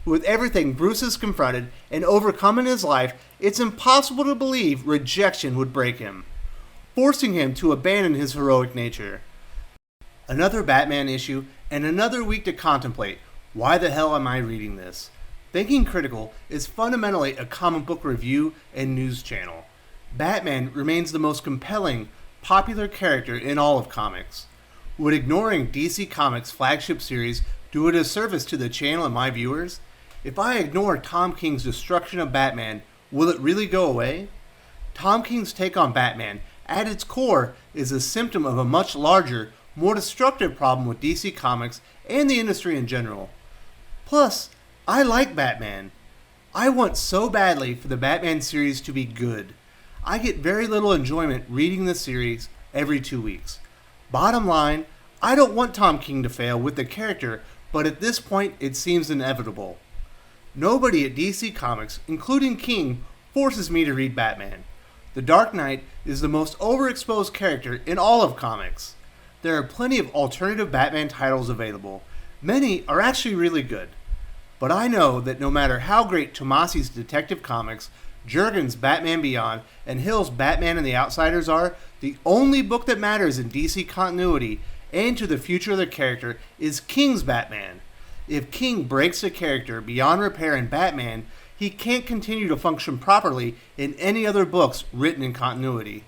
With everything Bruce has confronted and overcome in his life, it's impossible to believe rejection would break him, forcing him to abandon his heroic nature. Another Batman issue, and another week to contemplate, why the hell am I reading this? Thinking Critical is fundamentally a comic book review and news channel. Batman remains the most compelling, popular character in all of comics. Would ignoring DC Comics' flagship series do a disservice to the channel and my viewers? If I ignore Tom King's destruction of Batman, will it really go away? Tom King's take on Batman, at its core, is a symptom of a much larger, more destructive problem with DC Comics and the industry in general. Plus, I like Batman. I want so badly for the Batman series to be good. I get very little enjoyment reading the series every 2 weeks. Bottom line, I don't want Tom King to fail with the character, but at this point it seems inevitable. Nobody at DC Comics, including King, forces me to read Batman. The Dark Knight is the most overexposed character in all of comics. There are plenty of alternative Batman titles available. Many are actually really good. But I know that no matter how great Tomasi's Detective Comics, Jurgen's Batman Beyond, and Hill's Batman and the Outsiders are, the only book that matters in DC continuity and to the future of the character is King's Batman. If King breaks the character beyond repair in Batman, he can't continue to function properly in any other books written in continuity.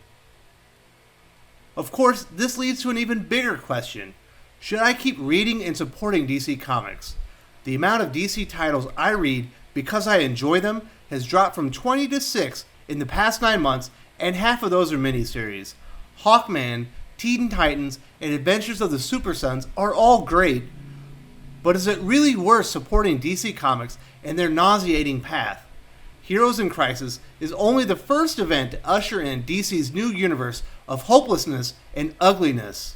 Of course, this leads to an even bigger question. Should I keep reading and supporting DC Comics? The amount of DC titles I read because I enjoy them has dropped from 20 to 6 in the past 9 months, and half of those are miniseries. Hawkman, Teen Titans, and Adventures of the Super Sons are all great. But is it really worth supporting DC Comics and their nauseating path? Heroes in Crisis is only the first event to usher in DC's new universe of hopelessness and ugliness.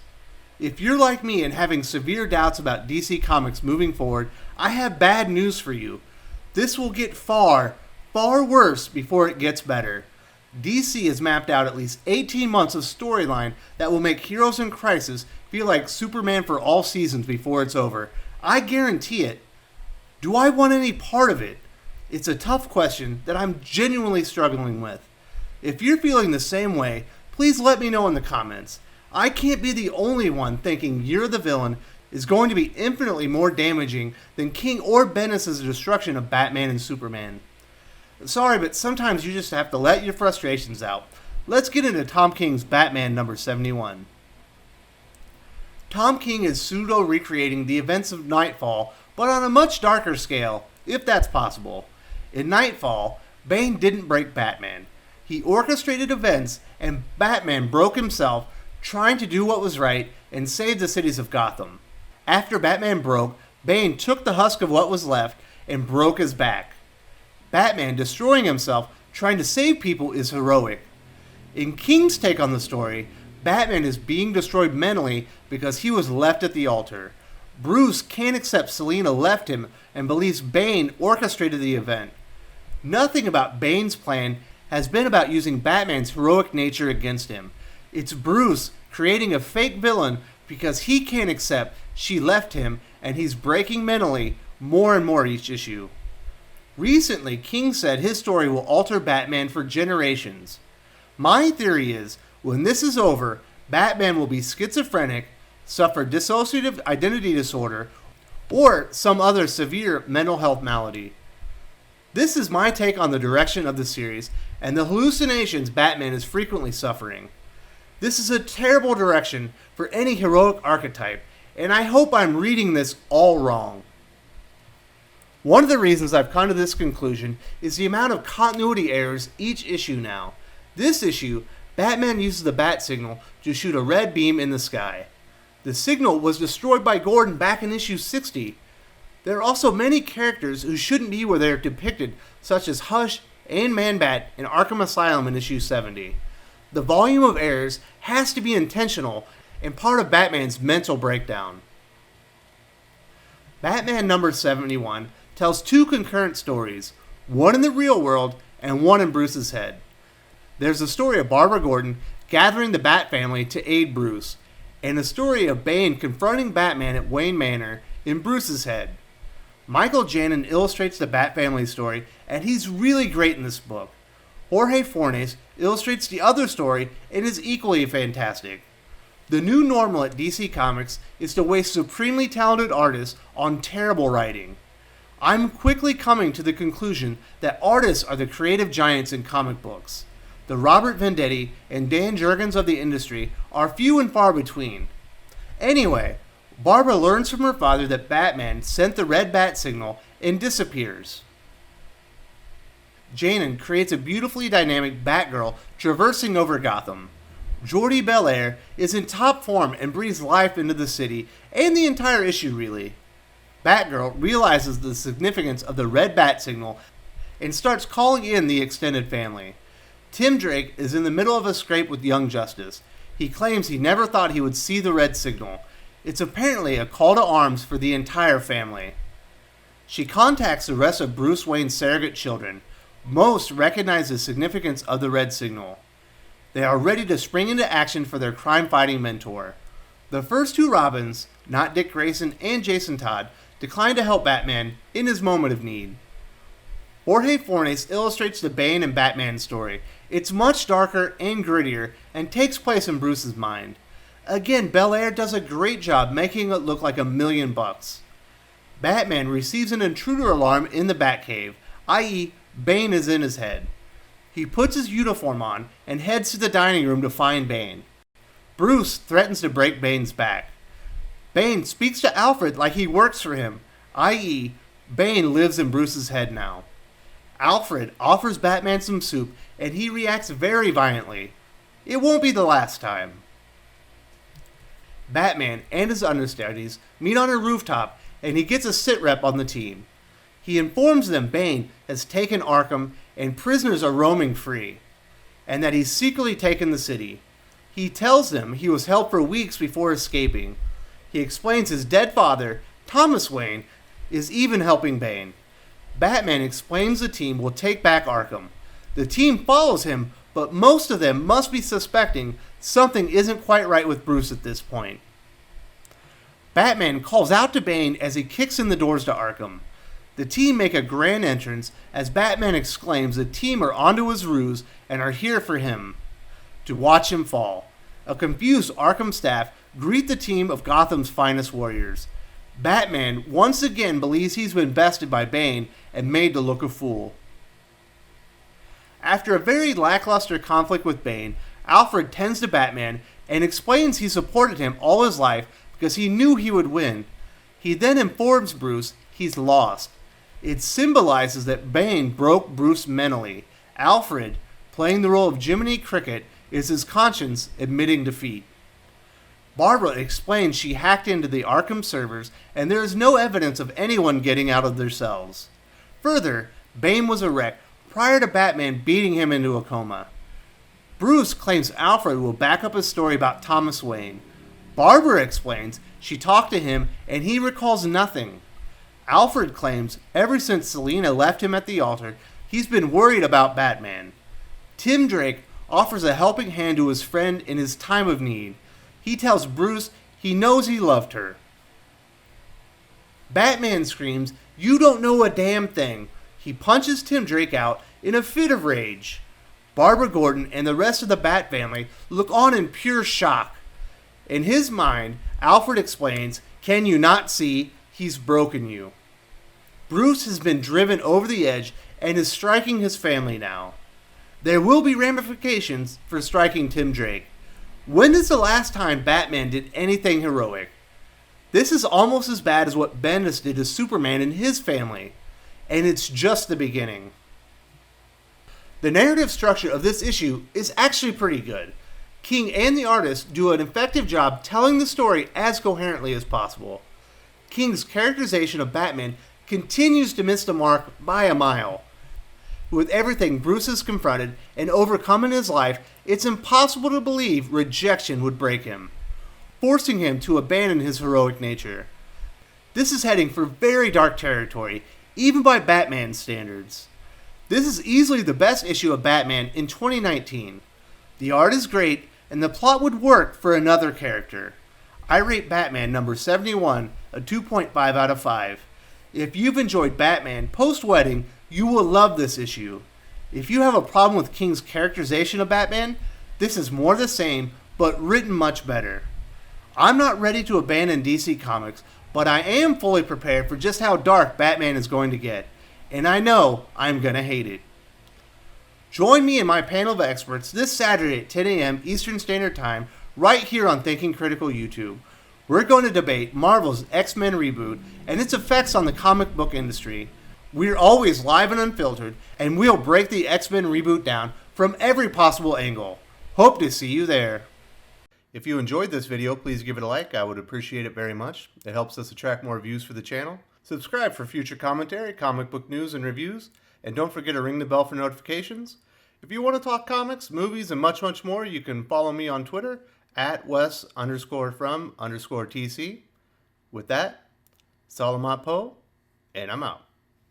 If you're like me and having severe doubts about DC Comics moving forward, I have bad news for you. This will get far, far worse before it gets better. DC has mapped out at least 18 months of storyline that will make Heroes in Crisis feel like Superman for all seasons before it's over. I guarantee it. Do I want any part of it? It's a tough question that I'm genuinely struggling with. If you're feeling the same way, please let me know in the comments. I can't be the only one thinking Year of the Villain is going to be infinitely more damaging than King or Bendis' destruction of Batman and Superman. Sorry, but sometimes you just have to let your frustrations out. Let's get into Tom King's Batman number 71. Tom King is pseudo-recreating the events of Knightfall, but on a much darker scale, if that's possible. In Knightfall, Bane didn't break Batman. He orchestrated events, and Batman broke himself, trying to do what was right and save the cities of Gotham. After Batman broke, Bane took the husk of what was left and broke his back. Batman destroying himself, trying to save people, is heroic. In King's take on the story, Batman is being destroyed mentally because he was left at the altar. Bruce can't accept Selina left him and believes Bane orchestrated the event. Nothing about Bane's plan has been about using Batman's heroic nature against him. It's Bruce creating a fake villain because he can't accept she left him, and he's breaking mentally more and more each issue. Recently, King said his story will alter Batman for generations. My theory is, when this is over, Batman will be schizophrenic, suffer dissociative identity disorder, or some other severe mental health malady. This is my take on the direction of the series and the hallucinations Batman is frequently suffering. This is a terrible direction for any heroic archetype, and I hope I'm reading this all wrong. One of the reasons I've come to this conclusion is the amount of continuity errors each issue now. This issue, Batman uses the bat signal to shoot a red beam in the sky. The signal was destroyed by Gordon back in issue 60. There are also many characters who shouldn't be where they're depicted, such as Hush and Man-Bat in Arkham Asylum in issue 70. The volume of errors has to be intentional and part of Batman's mental breakdown. Batman number 71 tells two concurrent stories, one in the real world and one in Bruce's head. There's a story of Barbara Gordon gathering the Bat family to aid Bruce, and a story of Bane confronting Batman at Wayne Manor in Bruce's head. Michael Janin illustrates the Bat Family story, and he's really great in this book. Jorge Fornes illustrates the other story and is equally fantastic. The new normal at DC Comics is to waste supremely talented artists on terrible writing. I'm quickly coming to the conclusion that artists are the creative giants in comic books. The Robert Venditti and Dan Jurgens of the industry are few and far between. Anyway, Barbara learns from her father that Batman sent the red bat signal and disappears. Janin creates a beautifully dynamic Batgirl traversing over Gotham. Jordie Bellaire is in top form and breathes life into the city and the entire issue, really. Batgirl realizes the significance of the red bat signal and starts calling in the extended family. Tim Drake is in the middle of a scrape with Young Justice. He claims he never thought he would see the red signal. It's apparently a call to arms for the entire family. She contacts the rest of Bruce Wayne's surrogate children. Most recognize the significance of the red signal. They are ready to spring into action for their crime-fighting mentor. The first two Robins, not Dick Grayson and Jason Todd, decline to help Batman in his moment of need. Jorge Fornes illustrates the Bane and Batman story. It's much darker and grittier and takes place in Bruce's mind. Again, Bellaire does a great job making it look like $1,000,000. Batman receives an intruder alarm in the Batcave, i.e., Bane is in his head. He puts his uniform on and heads to the dining room to find Bane. Bruce threatens to break Bane's back. Bane speaks to Alfred like he works for him, i.e., Bane lives in Bruce's head now. Alfred offers Batman some soup and he reacts very violently. It won't be the last time. Batman and his understudies meet on a rooftop and he gets a sit-rep on the team. He informs them Bane has taken Arkham and prisoners are roaming free, and that he's secretly taken the city. He tells them he was held for weeks before escaping. He explains his dead father, Thomas Wayne, is even helping Bane. Batman explains the team will take back Arkham. The team follows him, but most of them must be suspecting something isn't quite right with Bruce at this point. Batman calls out to Bane as he kicks in the doors to Arkham. The team make a grand entrance as Batman exclaims the team are onto his ruse and are here for him, to watch him fall. A confused Arkham staff greet the team of Gotham's finest warriors. Batman once again believes he's been bested by Bane and made to look a fool. After a very lackluster conflict with Bane, Alfred tends to Batman and explains he supported him all his life because he knew he would win. He then informs Bruce he's lost. It symbolizes that Bane broke Bruce mentally. Alfred, playing the role of Jiminy Cricket, is his conscience admitting defeat. Barbara explains she hacked into the Arkham servers and there is no evidence of anyone getting out of their cells. Further, Bane was a wreck prior to Batman beating him into a coma. Bruce claims Alfred will back up his story about Thomas Wayne. Barbara explains she talked to him and he recalls nothing. Alfred claims ever since Selina left him at the altar, he's been worried about Batman. Tim Drake offers a helping hand to his friend in his time of need. He tells Bruce he knows he loved her. Batman screams, "You don't know a damn thing." He punches Tim Drake out in a fit of rage. Barbara Gordon and the rest of the Bat family look on in pure shock. In his mind, Alfred explains, "Can you not see? He's broken you." Bruce has been driven over the edge and is striking his family now. There will be ramifications for striking Tim Drake. When is the last time Batman did anything heroic? This is almost as bad as what Bendis did to Superman and his family, and it's just the beginning. The narrative structure of this issue is actually pretty good. King and the artist do an effective job telling the story as coherently as possible. King's characterization of Batman continues to miss the mark by a mile. With everything Bruce has confronted and overcome in his life, it's impossible to believe rejection would break him, forcing him to abandon his heroic nature. This is heading for very dark territory, even by Batman standards. This is easily the best issue of Batman in 2019. The art is great, and the plot would work for another character. I rate Batman number 71 a 2.5 out of 5. If you've enjoyed Batman post-wedding, you will love this issue. If you have a problem with King's characterization of Batman, this is more the same, but written much better. I'm not ready to abandon DC Comics, but I am fully prepared for just how dark Batman is going to get, and I know I'm going to hate it. Join me in my panel of experts this Saturday at 10 a.m. Eastern Standard Time, right here on Thinking Critical YouTube. We're going to debate Marvel's X-Men reboot and its effects on the comic book industry. We're always live and unfiltered, and we'll break the X-Men reboot down from every possible angle. Hope to see you there. If you enjoyed this video, please give it a like. I would appreciate it very much. It helps us attract more views for the channel. Subscribe for future commentary, comic book news, and reviews. And don't forget to ring the bell for notifications. If you want to talk comics, movies, and much, much more, you can follow me on Twitter at Wes_from_TC. With that, Salamat Po, and I'm out.